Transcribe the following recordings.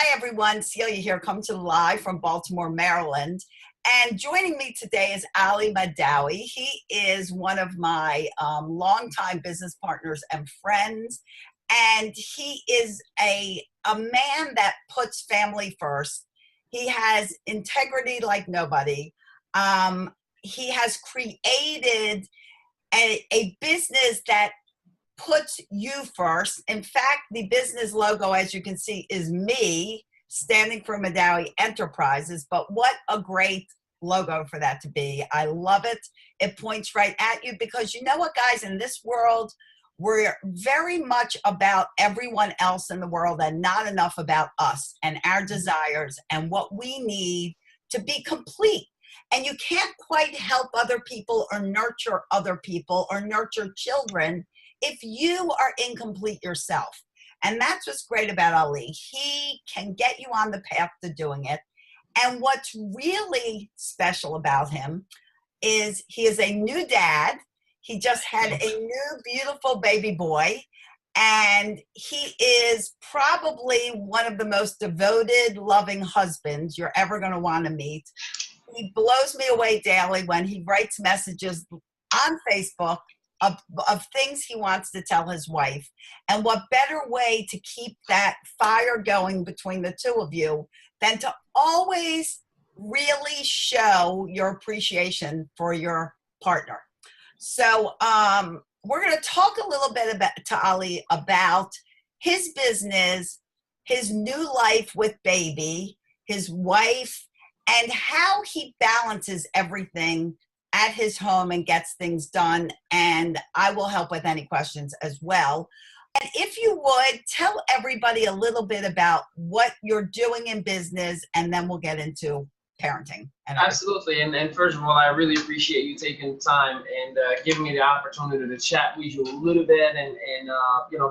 Hi, everyone. Celia here, coming to live from Baltimore, Maryland. And joining me today is Ali Mehdaoui. He is one of my longtime business partners and friends. And he is a man that puts family first. He has integrity like nobody. He has created a business that puts you first. In fact, the business logo, as you can see, is me standing for Mehdaoui Enterprises. But what a great logo for that to be. I love it. It points right at you because you know what, guys, in this world, we're very much about everyone else in the world and not enough about us and our desires and what we need to be complete. And you can't quite help other people or nurture other people or nurture children if you are incomplete yourself. And that's what's great about Ali. He can get you on the path to doing it. And what's really special about him is he is a new dad. He just had a new beautiful baby boy. And he is probably one of the most devoted, loving husbands you're ever going to want to meet. He blows me away daily when he writes messages on Facebook of things he wants to tell his wife. And what better way to keep that fire going between the two of you than to always really show your appreciation for your partner. So we're going to talk a little bit to Ali about his business, his new life with baby, his wife, and how he balances everything at his home and gets things done. And I will help with any questions as well. And if you would, tell everybody a little bit about what you're doing in business, and then we'll get into parenting. Absolutely. And first of all, I really appreciate you taking the time and giving me the opportunity to chat with you a little bit and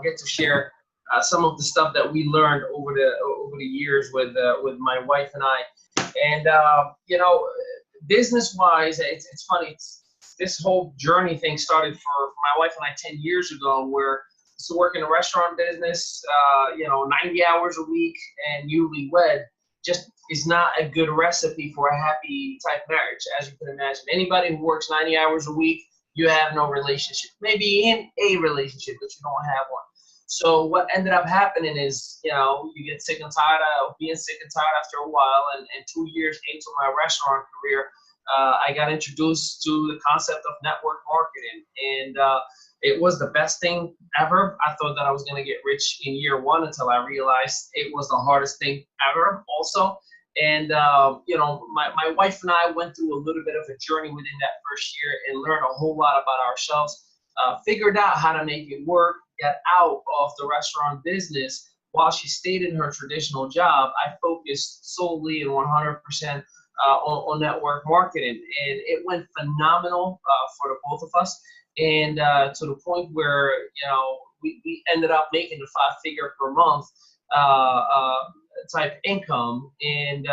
get to share some of the stuff that we learned over the years with my wife and I. And, business-wise, it's funny. This whole journey thing started for my wife and I 10 years ago, where I used to work in a restaurant business, 90 hours a week and newlywed just is not a good recipe for a happy type marriage, as you can imagine. Anybody who works 90 hours a week, you have no relationship. Maybe in a relationship, but you don't have one. So what ended up happening is, you get sick and tired of being sick and tired after a while. And 2 years into my restaurant career, I got introduced to the concept of network marketing. And it was the best thing ever. I thought that I was going to get rich in year one until I realized it was the hardest thing ever also. And, my wife and I went through a little bit of a journey within that first year and learned a whole lot about ourselves, figured out how to make it work, get out of the restaurant business. While she stayed in her traditional job, I focused solely and 100% on network marketing. And it went phenomenal for the both of us. And to the point where, we ended up making the 5-figure per month type income. And,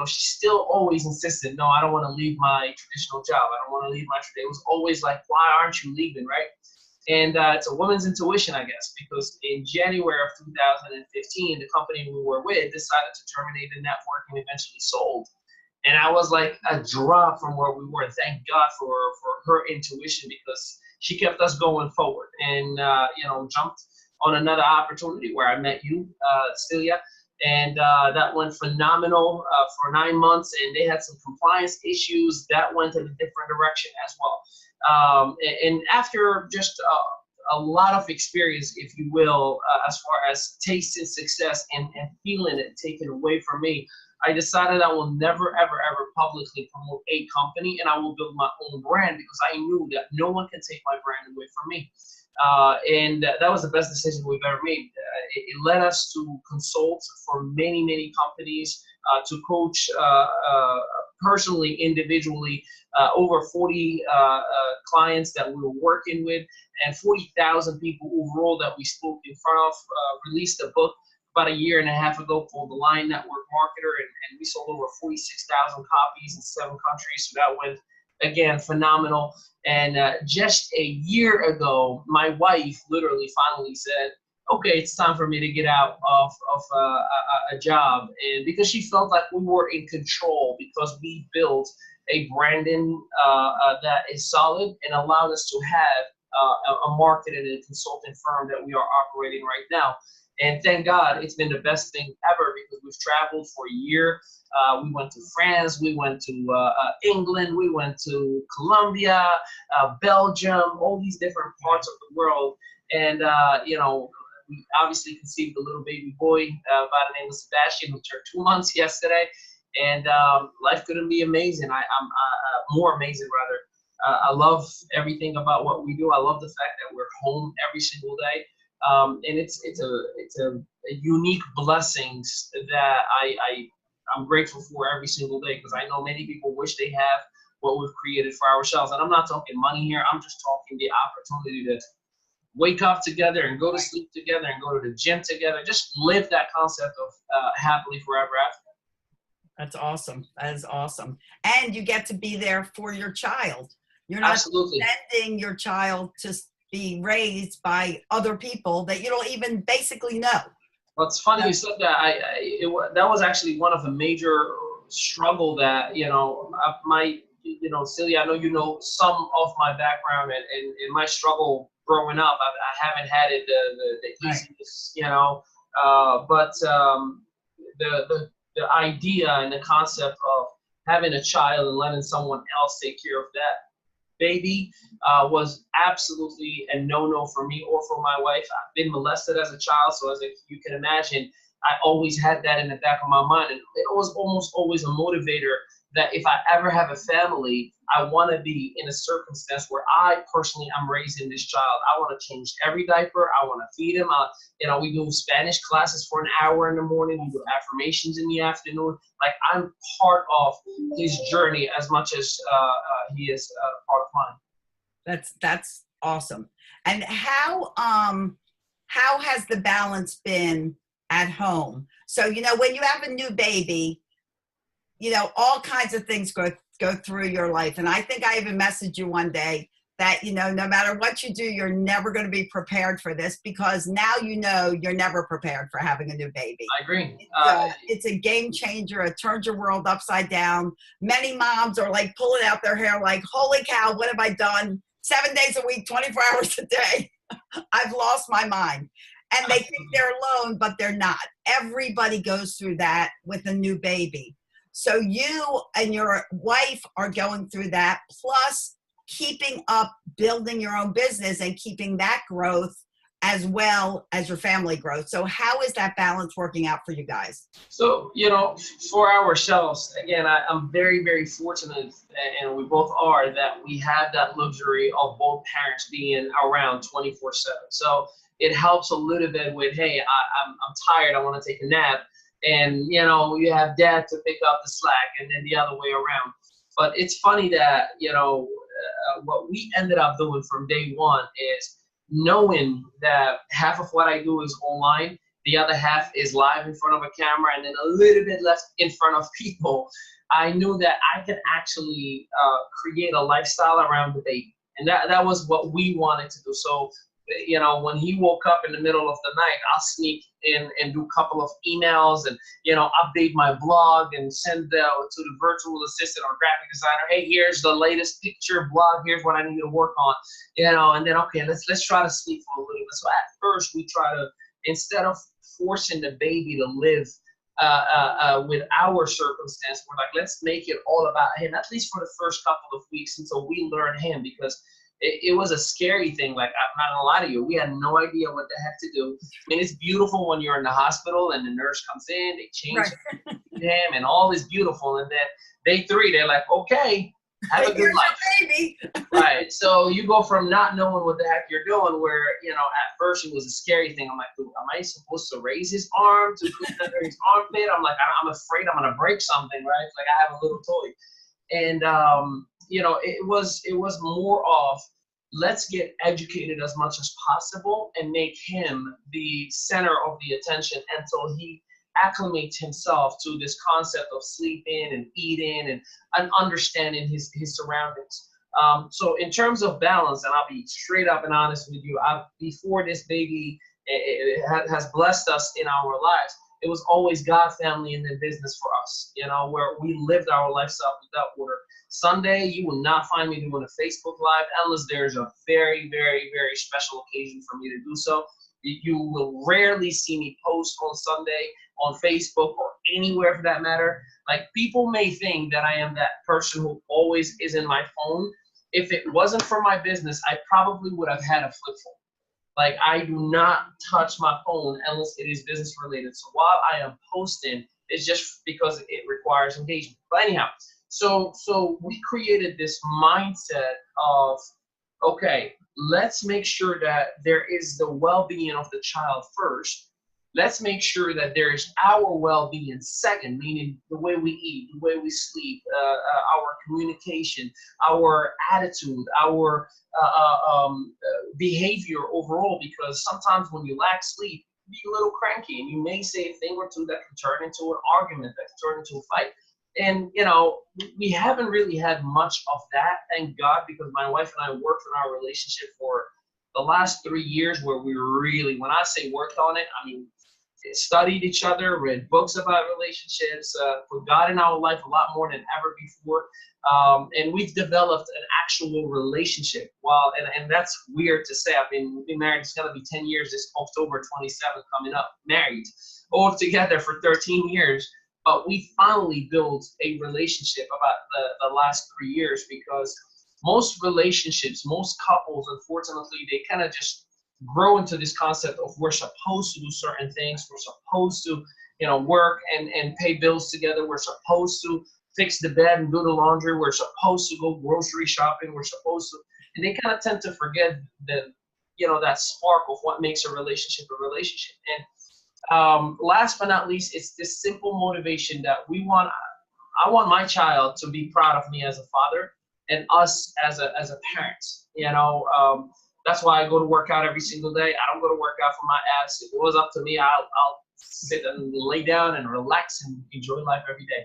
she still always insisted, no, I don't want to leave my traditional job. I don't want to leave my tradition. It was always like, why aren't you leaving, right? And it's a woman's intuition, I guess, because in January of 2015, the company we were with decided to terminate the network and eventually sold. And I was like a drop from where we were. Thank God for her intuition, because she kept us going forward and, jumped on another opportunity where I met you, Celia. And that went phenomenal for 9 months. And they had some compliance issues that went in a different direction as well. And after just a lot of experience, if you will, as far as tasting success and feeling it taken away from me, I decided I will never, ever, ever publicly promote a company, and I will build my own brand, because I knew that no one can take my brand away from me. And that was the best decision we've ever made. It led us to consult for many, many companies, to coach personally, individually, over 40 clients that we were working with, and 40,000 people overall that we spoke in front of. Released a book about a year and a half ago called The Lion Network Marketer, and we sold over 46,000 copies in 7 countries. So that went, again, phenomenal. And just a year ago, my wife literally finally said, okay, it's time for me to get out of a job. And because she felt like we were in control, because we built a branding that is solid and allowed us to have a market and a consulting firm that we are operating right now. And thank God, it's been the best thing ever, because we've traveled for a year. We went to France, we went to England, we went to Colombia, Belgium, all these different parts of the world. And, we obviously conceived a little baby boy by the name of Sebastian, who turned 2 months yesterday. And life couldn't be amazing. I'm more amazing, rather. I love everything about what we do. I love the fact that we're home every single day. And it's a unique blessings that I'm grateful for every single day, because I know many people wish they have what we've created for ourselves. And I'm not talking money here. I'm just talking the opportunity to wake up together and go to sleep together and go to the gym together. Just live that concept of happily forever after. That's awesome. That is awesome. And you get to be there for your child. You're not Absolutely sending your child to be raised by other people that you don't even basically know. Well, it's funny you said that. That was actually one of the major struggle that, Celia, I know you know some of my background and my struggle growing up. I haven't had it the easiest, but the idea and the concept of having a child and letting someone else take care of that baby was absolutely a no-no for me or for my wife. I've been molested as a child, so as you can imagine, I always had that in the back of my mind, and it was almost always a motivator that if I ever have a family, I want to be in a circumstance where I personally am raising this child. I want to change every diaper. I want to feed him. We do Spanish classes for an hour in the morning. We do affirmations in the afternoon. Like, I'm part of his journey as much as he is part of mine. That's awesome. And how has the balance been at home? So, when you have a new baby, all kinds of things go through your life. And I think I even messaged you one day that, no matter what you do, you're never going to be prepared for this, because now you're never prepared for having a new baby. I agree. It's a game changer. It turns your world upside down. Many moms are like pulling out their hair like, holy cow, what have I done? 7 days a week, 24 hours a day. I've lost my mind. And they think they're alone, but they're not. Everybody goes through that with a new baby. So you and your wife are going through that, plus keeping up, building your own business and keeping that growth as well as your family growth. So how is that balance working out for you guys? So, for ourselves, again, I'm very, very fortunate, and we both are, that we have that luxury of both parents being around 24/7. So it helps a little bit with, hey, I'm tired, I want to take a nap. And, you have dad to pick up the slack, and then the other way around. But it's funny that, what we ended up doing from day one is knowing that half of what I do is online, the other half is live in front of a camera, and then a little bit left in front of people. I knew that I could actually create a lifestyle around the baby. And that was what we wanted to do. So, when he woke up in the middle of the night, I'll sneak in and do a couple of emails and, update my blog and send to the virtual assistant or graphic designer, hey, here's the latest picture blog, here's what I need to work on, and then, okay, let's try to sleep for a little bit. So at first we try to, instead of forcing the baby to live with our circumstance, we're like, let's make it all about him, at least for the first couple of weeks until we learn him, because it was a scary thing. Like, I'm not gonna lie to you, we had no idea what the heck to do. I mean, it's beautiful when you're in the hospital and the nurse comes in, they change him, and all is beautiful. And then day 3, they're like, okay, have a good life. Baby. Right. So you go from not knowing what the heck you're doing, where, at first it was a scary thing. I'm like, am I supposed to raise his arm to put under his armpit? I'm like, I'm afraid I'm gonna break something, right? It's like I have a little toy. And it was more of, let's get educated as much as possible and make him the center of the attention until he acclimates himself to this concept of sleeping and eating and understanding his surroundings. So in terms of balance, and I'll be straight up and honest with you, before this baby has blessed us in our lives. It was always God, family, and then business for us, where we lived our lifestyle without order. Sunday, you will not find me doing a Facebook Live unless there's a very, very, very special occasion for me to do so. You will rarely see me post on Sunday on Facebook or anywhere for that matter. Like, people may think that I am that person who always is in my phone. If it wasn't for my business, I probably would have had a flip phone. Like, I do not touch my phone unless it is business related. So while I am posting, it's just because it requires engagement. But anyhow, so we created this mindset of, okay, let's make sure that there is the well-being of the child first. Let's make sure that there is our well-being second, meaning the way we eat, the way we sleep, our communication, our attitude, our behavior overall, because sometimes when you lack sleep, you be a little cranky and you may say a thing or two that can turn into an argument, that can turn into a fight. And, we haven't really had much of that, thank God, because my wife and I worked on our relationship for the last 3 years, where we really, when I say worked on it, I mean, studied each other, read books about relationships, put God in our life a lot more than ever before. And we've developed an actual relationship. And that's weird to say. We've been married, it's going to be 10 years this October 27th coming up, married, all together for 13 years. But we finally built a relationship about the last 3 years, because most relationships, most couples, unfortunately, they kind of just grow into this concept of we're supposed to do certain things. We're supposed to, work and pay bills together. We're supposed to fix the bed and do the laundry. We're supposed to go grocery shopping. We're supposed to, and they kind of tend to forget that spark of what makes a relationship a relationship. And last but not least, it's this simple motivation that I want my child to be proud of me as a father and us as a parent. That's why I go to work out every single day. I don't go to work out for my abs. If it was up to me, I'll sit and lay down and relax and enjoy life every day.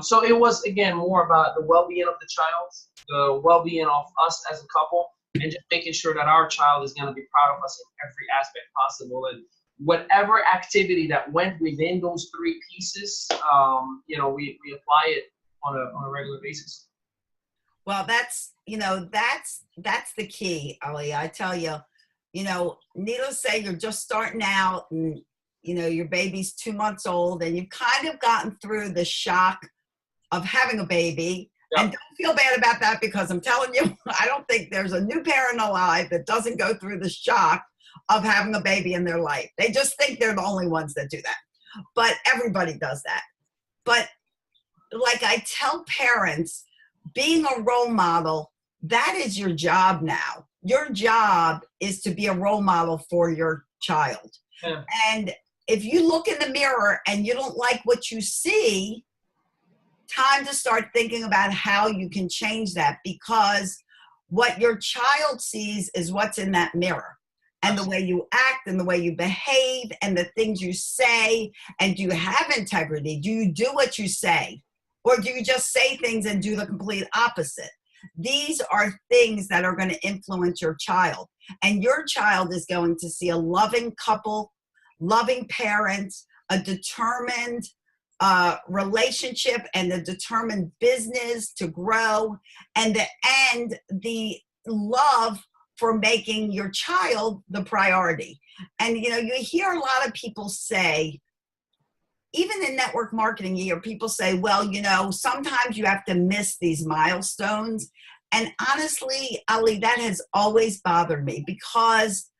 So it was, again, more about the well-being of the child, the well-being of us as a couple, and just making sure that our child is going to be proud of us in every aspect possible. And whatever activity that went within those three pieces, we apply it on a regular basis. Well, that's the key, Ali. I tell you, needless to say, you're just starting out, and, your baby's 2 months old, and you've kind of gotten through the shock of having a baby. Yep. And don't feel bad about that, because I'm telling you, I don't think there's a new parent alive that doesn't go through the shock of having a baby in their life. They just think they're the only ones that do that. But everybody does that. But like I tell parents, being a role model, that is your job now. Your job is to be a role model for your child. Yeah. And if you look in the mirror and you don't like what you see, time to start thinking about how you can change that, because what your child sees is what's in that mirror. And the way you act and the way you behave and the things you say. And do you have integrity? Do you do what you say? Or do you just say things and do the complete opposite? These are things that are going to influence your child. And your child is going to see a loving couple, loving parents, a determined relationship, and a determined business to grow, and the love for making your child the priority. And, you hear a lot of people say, even in network marketing, you hear people say, well, sometimes you have to miss these milestones. And honestly, Ali, that has always bothered me, because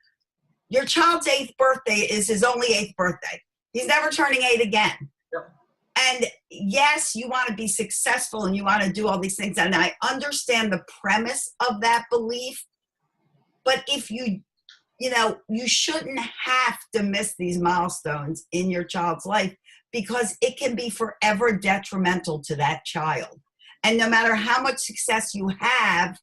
your child's 8th birthday is his only 8th birthday. He's never turning 8 again. Yep. And yes, you want to be successful and you want to do all these things. And I understand the premise of that belief. But if you shouldn't have to miss these milestones in your child's life, because it can be forever detrimental to that child. And no matter how much success you have,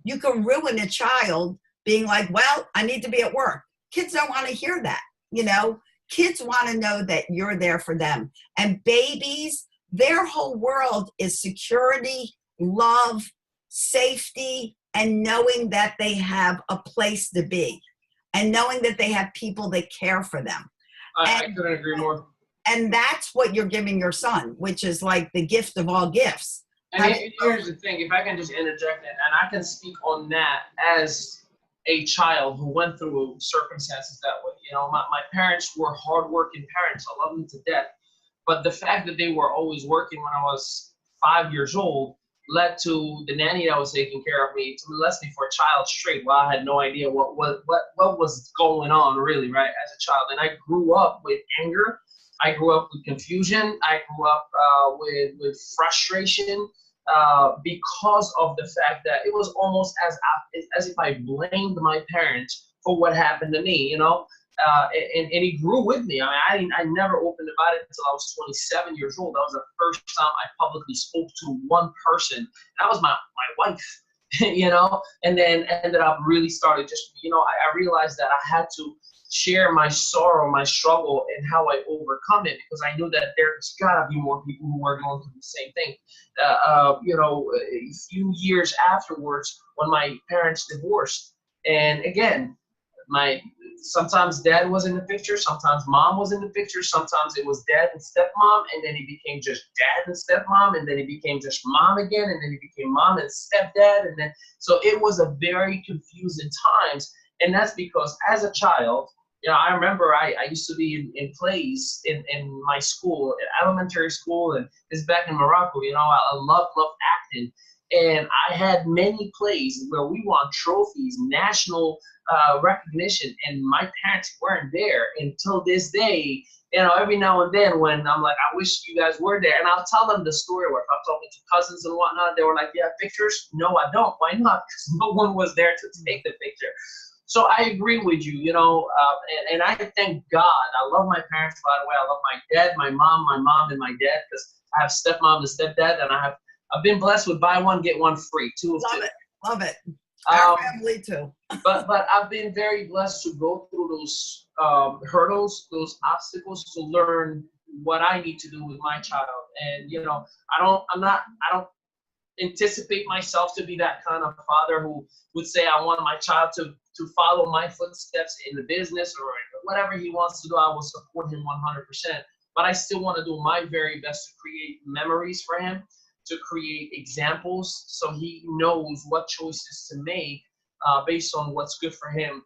you can ruin a child being like, well, I need to be at work. Kids don't want to hear that. Kids want to know that you're there for them. And babies, their whole world is security, love, safety, and knowing that they have a place to be. and knowing that they have people that care for them. I couldn't agree more. And that's what you're giving your son, which is like the gift of all gifts. And here's the thing, if I can just interject it, and I can speak on that as a child who went through circumstances that way. You know, my parents were hardworking parents. I love them to death. But the fact that they were always working when I was 5 years old led to the nanny that was taking care of me to molest me for a child straight while I had no idea what was going on really, right, as a child. And I grew up with anger. I grew up with confusion. I grew up with frustration because of the fact that it was almost as if I blamed my parents for what happened to me, you know. And he grew with me. I mean, I never opened about it until I was 27 years old. That was the first time I publicly spoke to one person. That was my wife, you know. And then ended up really started just, you know, I realized that I had to share my sorrow, my struggle, and how I overcome it, because I knew that there's gotta be more people who are going through the same thing. You know, a few years afterwards, when my parents divorced, and again, sometimes dad was in the picture, sometimes mom was in the picture, sometimes it was dad and stepmom, and then he became just dad and stepmom, and then he became just mom again, and then he became mom and stepdad, and then so it was a very confusing times. And that's because as a child, you know, I remember I used to be in plays in my school, in elementary school, and it's back in Morocco. You know, I love acting. And I had many plays where we won trophies, national recognition, and my parents weren't there until this day. You know, every now and then when I'm like, I wish you guys were there, and I'll tell them the story where if I'm talking to cousins and whatnot, they were like, yeah, pictures? No, I don't. Why not? Because no one was there to take the picture. So I agree with you, you know, and I thank God. I love my parents, by the way. I love my dad, my mom, and my dad, because I have stepmom and stepdad, and I've been blessed with buy one, get one free, two of two. Love it. Our family too. but I've been very blessed to go through those hurdles, those obstacles, to learn what I need to do with my child. And you know, I don't anticipate myself to be that kind of father who would say I want my child to follow my footsteps in the business or whatever he wants to do. I will support him 100%. But I still want to do my very best to create memories for him, to create examples so he knows what choices to make based on what's good for him,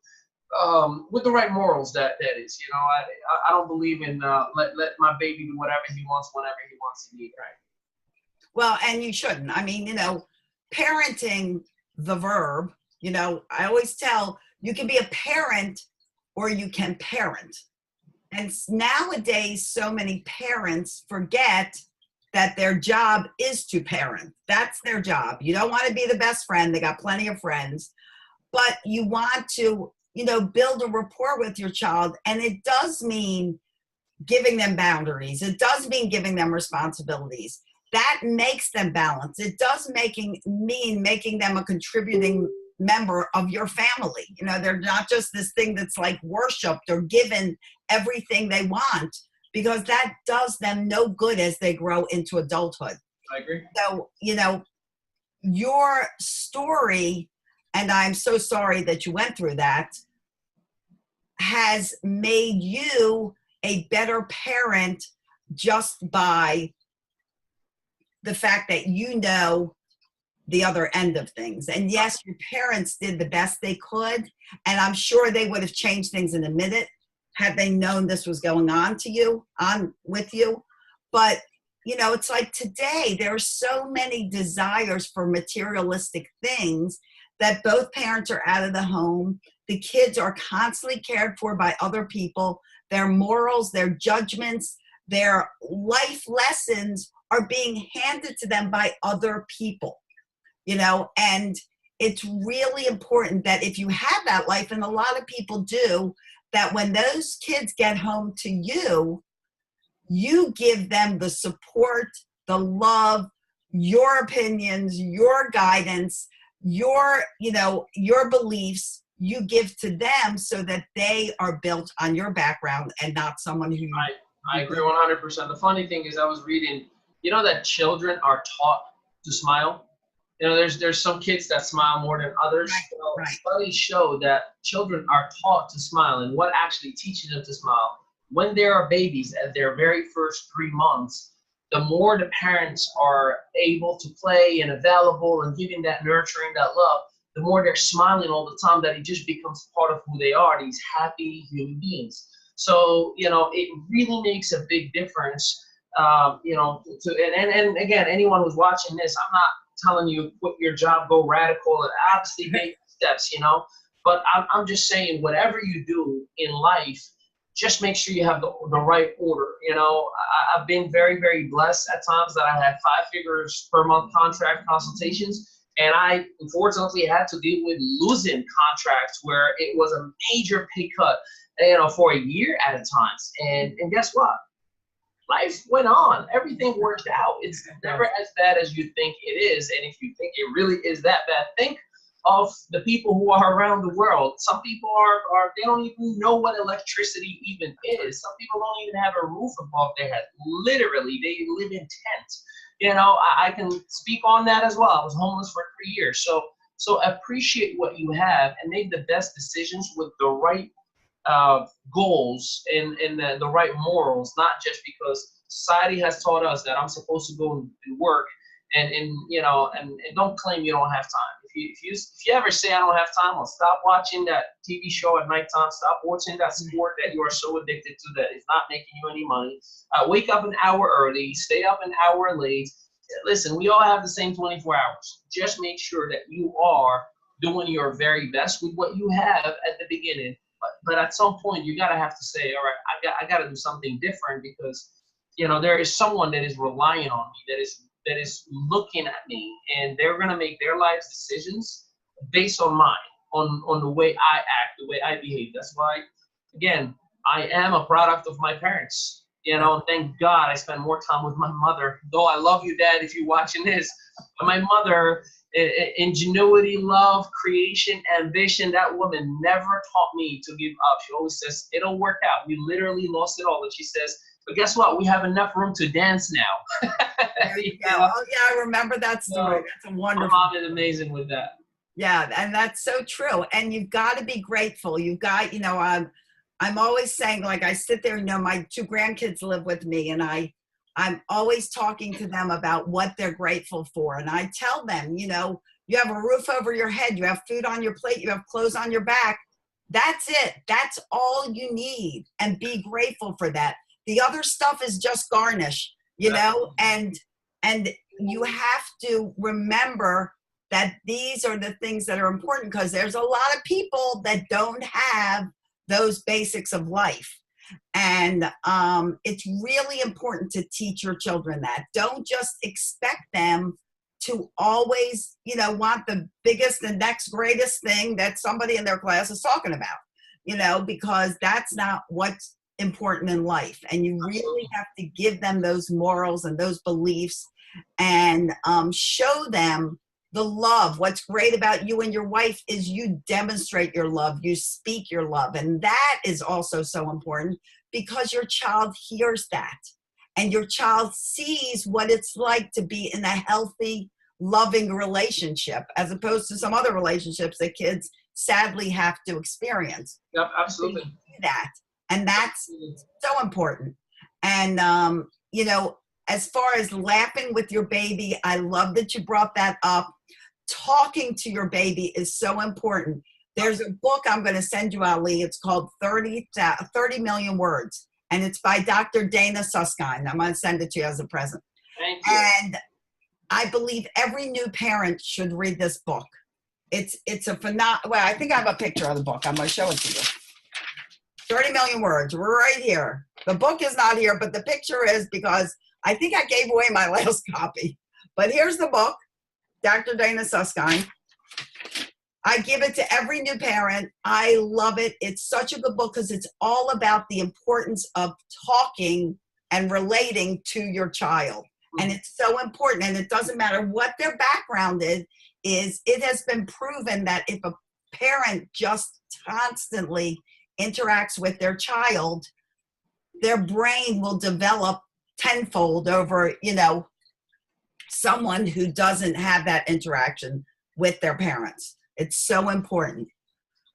with the right morals, that is. You know, I don't believe in let my baby do whatever he wants whenever he wants to be, right? Well, and you shouldn't. I mean, you know, parenting, the verb, you know, I always tell you can be a parent or you can parent. And nowadays, so many parents forget that their job is to parent. That's their job. You don't want to be the best friend. They got plenty of friends. But you want to, you know, build a rapport with your child. And it does mean giving them boundaries. It does mean giving them responsibilities. That makes them balance. It does mean making them a contributing member of your family. You know, they're not just this thing that's like worshipped or given everything they want, because that does them no good as they grow into adulthood. I agree. So, you know, your story, and I'm so sorry that you went through that, has made you a better parent just by the fact that you know the other end of things. And yes, your parents did the best they could, and I'm sure they would have changed things in a minute had they known this was going on with you. But, you know, it's like today, there are so many desires for materialistic things that both parents are out of the home. The kids are constantly cared for by other people. Their morals, their judgments, their life lessons are being handed to them by other people, you know, and it's really important that if you have that life, and a lot of people do, that when those kids get home to you, you give them the support, the love, your opinions, your guidance, your, you know, your beliefs, you give to them so that they are built on your background and not someone who... I agree 100%. The funny thing is I was reading, you know, that children are taught to smile. You know, there's some kids that smile more than others. Right. You know, Well, right. studies show that children are taught to smile, and what actually teaches them to smile when they are babies at their very first 3 months. The more the parents are able to play and available and giving that nurturing, that love, the more they're smiling all the time, that it just becomes part of who they are, these happy human beings. So, it really makes a big difference. And again, anyone who's watching this, I'm not telling you quit your job, go radical, and obviously baby steps, but I'm just saying, whatever you do in life, just make sure you have the right order. I've been very, very blessed at times that I had 5 figures per month contract consultations. And I unfortunately had to deal with losing contracts where it was a major pay cut, for a year at a time. And guess what? Life went on. Everything worked out. It's never as bad as you think it is. And if you think it really is that bad, think of the people who are around the world. Some people are they don't even know what electricity even is. Some people don't even have a roof above their head. Literally, they live in tents. I can speak on that as well. I was homeless for 3 years. So appreciate what you have and make the best decisions with the right goals and the right morals, not just because society has taught us that I'm supposed to go and work and don't claim you don't have time. If you ever say I don't have time, well, stop watching that TV show at nighttime. Stop watching that sport that you are so addicted to that is not making you any money. Wake up an hour early, stay up an hour late. Listen, we all have the same 24 hours. Just make sure that you are doing your very best with what you have at the beginning. But at some point, you gotta have to say, all right, I gotta do something different because there is someone that is relying on me, that is looking at me, and they're gonna make their life decisions based on mine, on the way I act, the way I behave. That's why, again, I am a product of my parents. Thank God I spend more time with my mother. Though I love you, Dad, if you're watching this. But my mother, ingenuity, love, creation, ambition, that woman never taught me to give up. She always says, it'll work out. We literally lost it all. And she says, but guess what? We have enough room to dance now. There you go. Oh, yeah, I remember that story. That's a wonderful. My mom is amazing with that. Yeah, and that's so true. And you've got to be grateful. You've got, I'm always saying, like, I sit there, my 2 grandkids live with me, and I'm always talking to them about what they're grateful for. And I tell them, you have a roof over your head, you have food on your plate, you have clothes on your back. That's it. That's all you need. And be grateful for that. The other stuff is just garnish, and you have to remember that these are the things that are important, because there's a lot of people that don't have those basics of life. And it's really important to teach your children that. Don't just expect them to always, want the biggest and next greatest thing that somebody in their class is talking about, because that's not what's important in life. And you really have to give them those morals and those beliefs and show them the love. What's great about you and your wife is you demonstrate your love, you speak your love. And that is also so important, because your child hears that and your child sees what it's like to be in a healthy, loving relationship, as opposed to some other relationships that kids sadly have to experience. Yep, absolutely. That. And that's so important. And, as far as laughing with your baby, I love that you brought that up. Talking to your baby is so important. There's a book I'm going to send you, Ali. It's called 30 Million Words, and it's by Dr. Dana Susskind. I'm going to send it to you as a present. Thank you. And I believe every new parent should read this book. It's a phenomenal. Well, I think I have a picture of the book. I'm going to show it to you. 30 Million Words, right here. The book is not here, but the picture is, because I think I gave away my last copy. But here's the book, Dr. Dana Susskind. I give it to every new parent. I love it. It's such a good book because it's all about the importance of talking and relating to your child. And it's so important. And it doesn't matter what their background is, it has been proven that if a parent just constantly interacts with their child, their brain will develop tenfold over, someone who doesn't have that interaction with their parents. It's so important.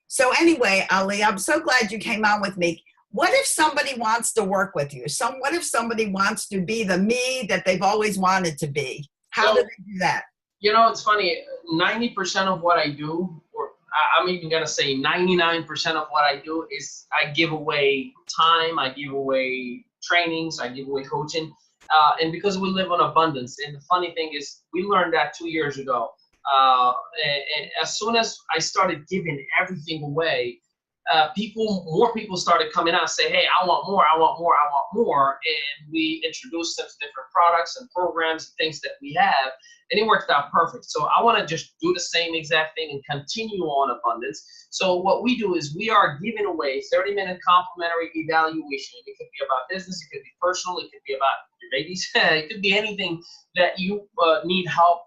So anyway, Ali, I'm so glad you came on with me. What if somebody wants to work with you? What if somebody wants to be the me that they've always wanted to be? How do they do that? You know, it's funny. 90% of what I do, or I'm even gonna say 99% of what I do, is I give away time, I give away trainings, I give away coaching, and because we live on abundance. And the funny thing is, we learned that 2 years ago. And as soon as I started giving everything away, more people started coming out and say, hey, I want more, I want more, I want more. And we introduced them to different products and programs and things that we have, and it worked out perfect. So I want to just do the same exact thing and continue on abundance. So what we do is we are giving away 30-minute complimentary evaluation. It could be about business, it could be personal, it could be about your babies, it could be anything that you need help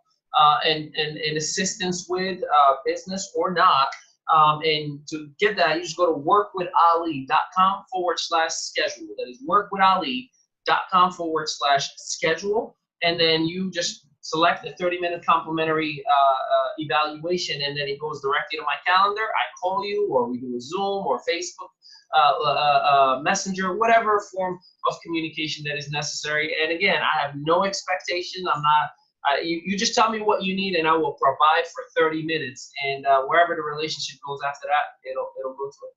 and assistance with, business or not. And to get that, you just go to workwithali.com/schedule. That is workwithali.com/schedule. And then you just select the 30-minute complimentary evaluation, and then it goes directly to my calendar. I call you, or we do a Zoom or Facebook Messenger, whatever form of communication that is necessary. And again, I have no expectation. I'm not. You just tell me what you need, and I will provide for 30 minutes. And wherever the relationship goes after that, it'll go to it.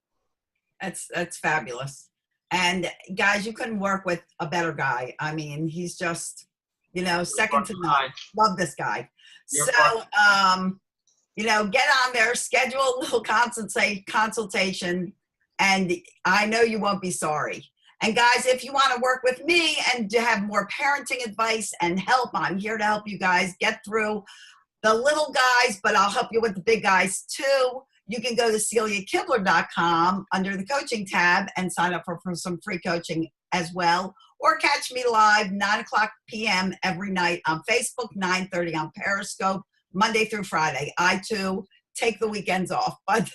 That's fabulous. And guys, you couldn't work with a better guy. I mean, he's just, second to none. Love this guy. So, get on there, schedule a little consultation, and I know you won't be sorry. And guys, if you want to work with me and to have more parenting advice and help, I'm here to help you guys get through the little guys, but I'll help you with the big guys too. You can go to CeliaKibler.com under the coaching tab and sign up for some free coaching as well. Or catch me live 9:00 p.m. every night on Facebook, 9:30 on Periscope, Monday through Friday. I too take the weekends off, but